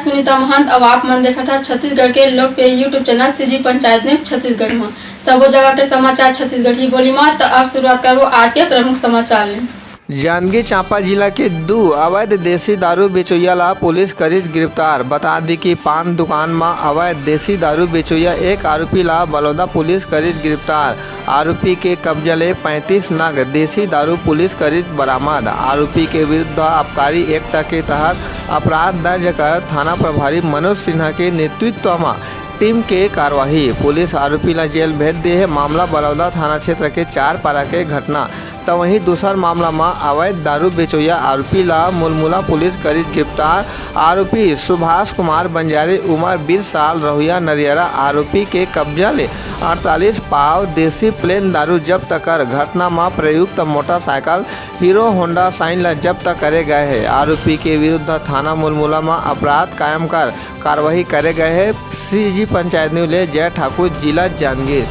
सुनीता महंत। अब आप मन देखा था छत्तीसगढ़ के लोकप्रिय यूट्यूब चैनल सीजी पंचायत में छत्तीसगढ़ में सबो जगह के समाचार छत्तीसगढ़ ही बोली में। तो अब शुरुआत करो आज के प्रमुख समाचार ले। जांजगीर चांपा जिला के 2 अवैध देसी दारू बेचोइया ला पुलिस करीज गिरफ्तार। बता दी कि पान दुकान में अवैध देसी दारू बेचोइया एक आरोपी ला बलौदा पुलिस करीज गिरफ्तार। आरोपी के कब्जा ले 35 नग देसी दारू पुलिस करीज बरामद। आरोपी के विरुद्ध आबकारी एक्ट के तहत अपराध दर्ज कर थाना प्रभारी मनोज सिन्हा के नेतृत्व में टीम के कार्यवाही। पुलिस आरोपी ला जेल भेज दी है। मामला बलौदा थाना क्षेत्र के 4 पारा के घटना। तो वहीं दूसर मामला में अवैध दारू बेचोइया आरोपी ला मुलमुला पुलिस करीज गिरफ्तार। आरोपी सुभाष कुमार बंजारी उम्र 20 साल रहुआ नरियरा। आरोपी के कब्जा ले 48 पाव देसी प्लेन दारू जब्त कर घटना में प्रयुक्त मोटरसाइकिल हीरो होंडा साइन ला जब्त करे गए हैं। आरोपी के विरुद्ध थाना मुलमुला में अपराध कायम कर कार्रवाई करे गए हैं। सीजी पंचायत न्यूज ले जय ठाकुर, जिला जांजगीर।